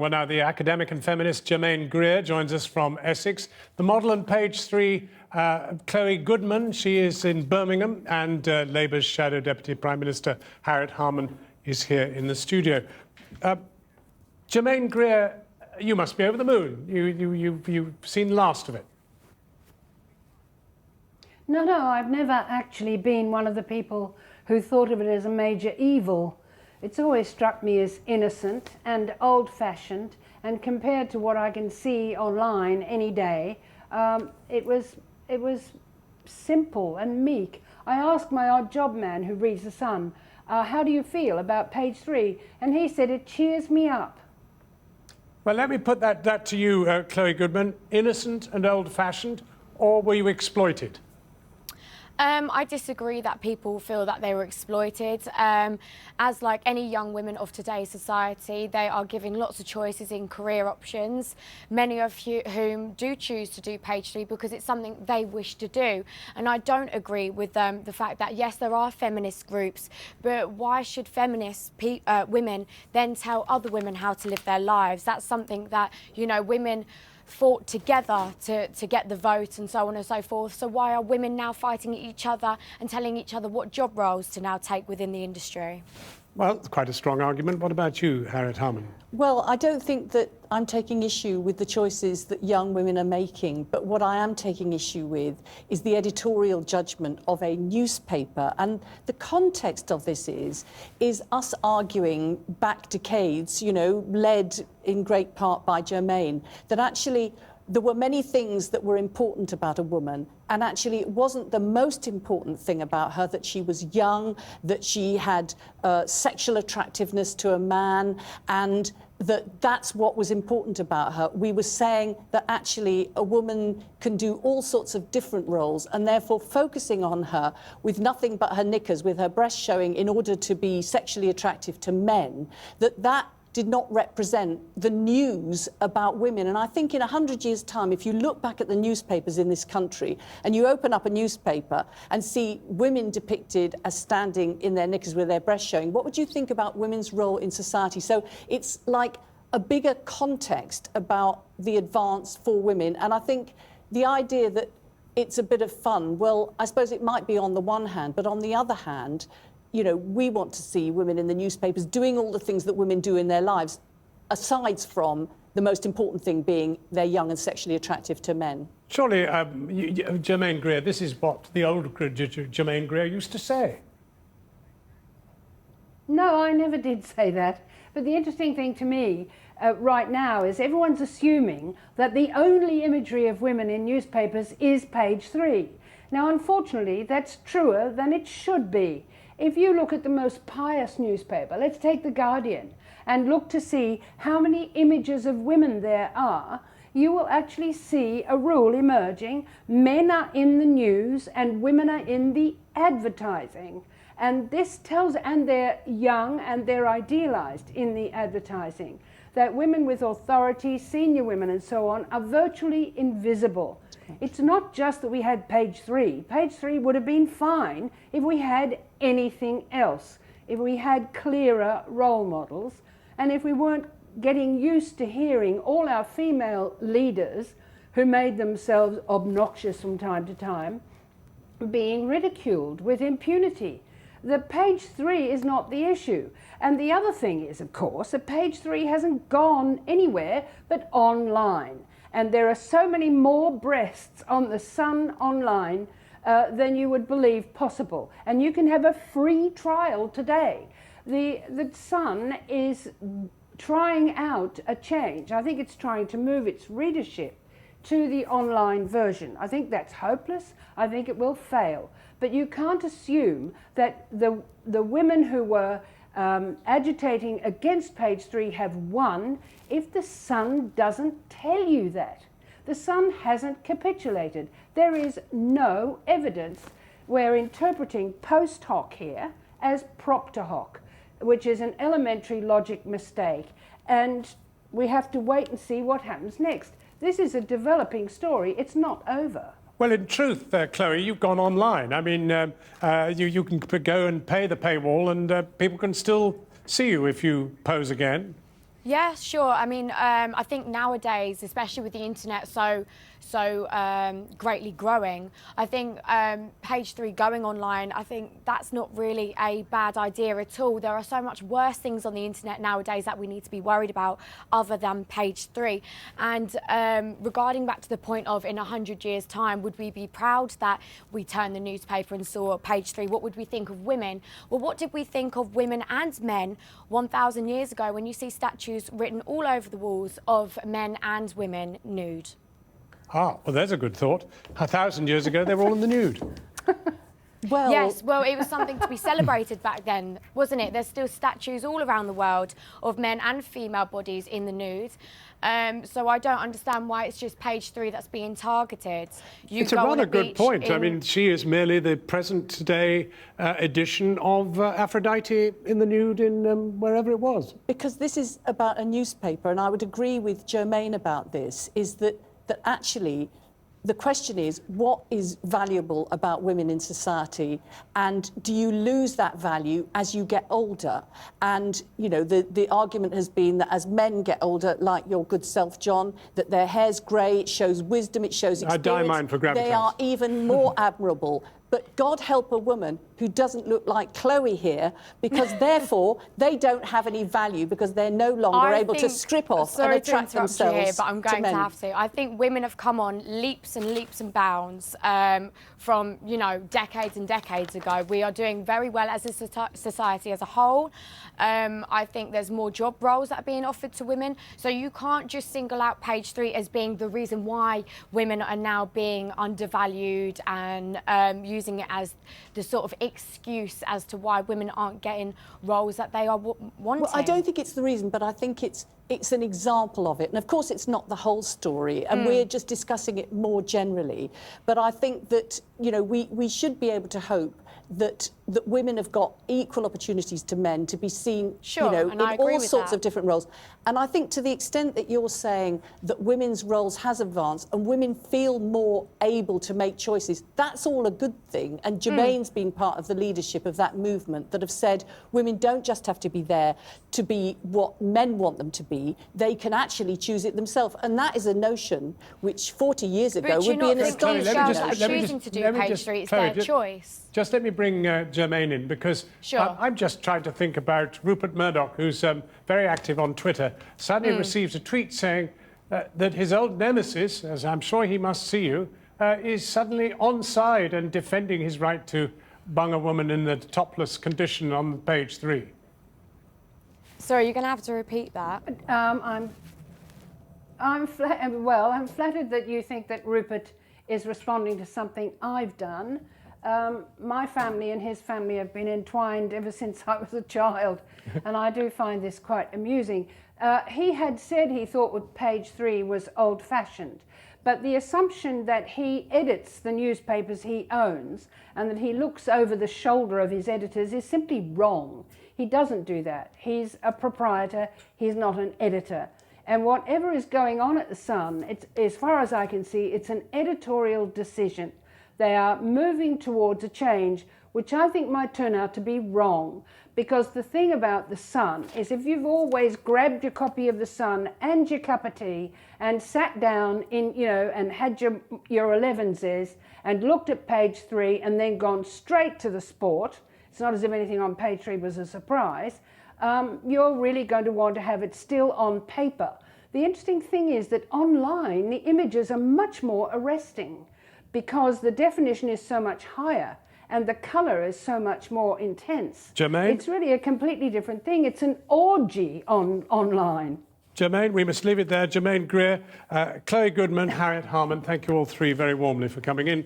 Well, now the academic and feminist Germaine Greer joins us from Essex. The model on page 3, Chloe Goodman, she is in Birmingham, and Labour's Shadow Deputy Prime Minister Harriet Harman is here in the studio. Germaine Greer, you must be over the moon. You've seen last of it. No, I've never actually been one of the people who thought of it as a major evil. It's always struck me as innocent and old-fashioned, and compared to what I can see online any day, it was simple and meek. I asked my odd job man who reads The Sun, how do you feel about page 3? And he said, it cheers me up. Well, let me put that to you, Chloe Goodman. Innocent and old-fashioned, or were you exploited? I disagree that people feel that they were exploited. As like any young women of today's society, they are given lots of choices in career options, many of whom do choose to do page 3 because it's something they wish to do. And I don't agree with the fact that, yes, there are feminist groups, but why should feminist women then tell other women how to live their lives? That's something that, you know, women fought together to get the vote and so on and so forth. So why are women now fighting each other and telling each other what job roles to now take within the industry? Well, it's quite a strong argument. What about you, Harriet Harman? Well, I don't think that I'm taking issue with the choices that young women are making, but what I am taking issue with is the editorial judgment of a newspaper. And the context of this is us arguing back decades, you know, led in great part by Germaine, that actually there were many things that were important about a woman, and actually it wasn't the most important thing about her that she was young, that she had sexual attractiveness to a man, and that's what was important about her. We were saying that actually a woman can do all sorts of different roles, and therefore focusing on her with nothing but her knickers, with her breasts showing in order to be sexually attractive to men, that did not represent the news about women. And I think in 100 years' time, if you look back at the newspapers in this country and you open up a newspaper and see women depicted as standing in their knickers with their breasts showing, what would you think about women's role in society? So it's like a bigger context about the advance for women. And I think the idea that it's a bit of fun, well, I suppose it might be on the one hand, but on the other hand, you know, we want to see women in the newspapers doing all the things that women do in their lives, aside from the most important thing being they're young and sexually attractive to men. Surely, Germaine Greer, this is what the old Germaine Greer used to say. No, I never did say that. But the interesting thing to me right now is everyone's assuming that the only imagery of women in newspapers is page 3. Now, unfortunately, that's truer than it should be. If you look at the most pious newspaper, let's take The Guardian, and look to see how many images of women there are, you will actually see a rule emerging. Men are in the news and women are in the advertising. And this tells, and they're young and they're idealized in the advertising, that women with authority, senior women and so on, are virtually invisible. It's not just that we had page 3. Page 3 would have been fine if we had anything else, if we had clearer role models, and if we weren't getting used to hearing all our female leaders who made themselves obnoxious from time to time being ridiculed with impunity. The page 3 is not the issue. And the other thing is, of course, that page 3 hasn't gone anywhere but online. And there are so many more breasts on The Sun online than you would believe possible. And you can have a free trial today. The Sun is trying out a change. I think it's trying to move its readership to the online version. I think that's hopeless. I think it will fail. But you can't assume that the women who were agitating against page 3 have won if The Sun doesn't tell you that. The Sun hasn't capitulated. There is no evidence. We're interpreting post hoc here as propter hoc, which is an elementary logic mistake, and we have to wait and see what happens next. This is a developing story. It's not over. Well, in truth, Chloe, you've gone online. I mean, you can go and pay the paywall and people can still see you if you pose again. Yeah, sure. I mean, I think nowadays, especially with the internet so greatly growing, I think page 3 going online, I think that's not really a bad idea at all. There are so much worse things on the internet nowadays that we need to be worried about other than page 3. And regarding back to the point of in 100 years' time, would we be proud that we turned the newspaper and saw page 3? What would we think of women? Well, what did we think of women and men 1,000 years ago when you see statues written all over the walls of men and women nude? Ah, well, there's a good thought. 1,000 years ago, they were all in the nude. Well, yes, well, it was something to be celebrated back then, wasn't it? There's still statues all around the world of men and female bodies in the nude. So I don't understand why it's just page 3 that's being targeted. It's a rather good point. I mean, she is merely the present-day edition of Aphrodite in the nude in wherever it was. because this is about a newspaper, and I would agree with Germaine about this, is that actually the question is, what is valuable about women in society, and do you lose that value as you get older? And, you know, the argument has been that as men get older, like your good self, John, that their hair's grey, it shows wisdom, it shows experience. I dye mine for gravitas. They are even more admirable. But God help a woman who doesn't look like Chloe here, because therefore they don't have any value because they're no longer able to strip off and attract themselves here, but I'm going to to men. have to. I think women have come on leaps and leaps and bounds from, you know, decades and decades ago. We are doing very well as a society as a whole. I think there's more job roles that are being offered to women. So you can't just single out page 3 as being the reason why women are now being undervalued and using it as the sort of excuse as to why women aren't getting roles that they are wanting. Well, I don't think it's the reason, but I think it's an example of it. And of course, it's not the whole story, and we're just discussing it more generally. But I think that, you know, we should be able to hope that women have got equal opportunities to men to be seen, sure, you know, in all sorts of different roles. And I think to the extent that you're saying that women's roles has advanced and women feel more able to make choices, that's all a good thing. And Germaine's been part of the leadership of that movement that have said women don't just have to be there to be what men want them to be, they can actually choose it themselves. And that is a notion which 40 years ago would be an astonishing notion. But choosing to do page 3, it's their choice. Just let me bring Germaine in, because I'm just trying to think about Rupert Murdoch, who's very active on Twitter, suddenly receives a tweet saying that his old nemesis, as I'm sure he must see you, is suddenly on side and defending his right to bung a woman in the topless condition on page 3. Sorry, you're going to have to repeat that. I'm flattered that you think that Rupert is responding to something I've done. My family and his family have been entwined ever since I was a child, and I do find this quite amusing. He had said he thought page 3 was old-fashioned, but the assumption that he edits the newspapers he owns and that he looks over the shoulder of his editors is simply wrong. He doesn't do that. He's a proprietor, he's not an editor. And whatever is going on at The Sun, it's, as far as I can see, it's an editorial decision. They are moving towards a change, which I think might turn out to be wrong. Because the thing about The Sun is, if you've always grabbed your copy of The Sun and your cup of tea and sat down in, you know, and had your 11s and looked at page 3 and then gone straight to the sport, it's not as if anything on page 3 was a surprise, you're really going to want to have it still on paper. The interesting thing is that online, the images are much more arresting, because the definition is so much higher and the colour is so much more intense. Germaine? It's really a completely different thing. It's an orgy online. Germaine, we must leave it there. Germaine Greer, Chloe Goodman, Harriet Harman, thank you all three very warmly for coming in.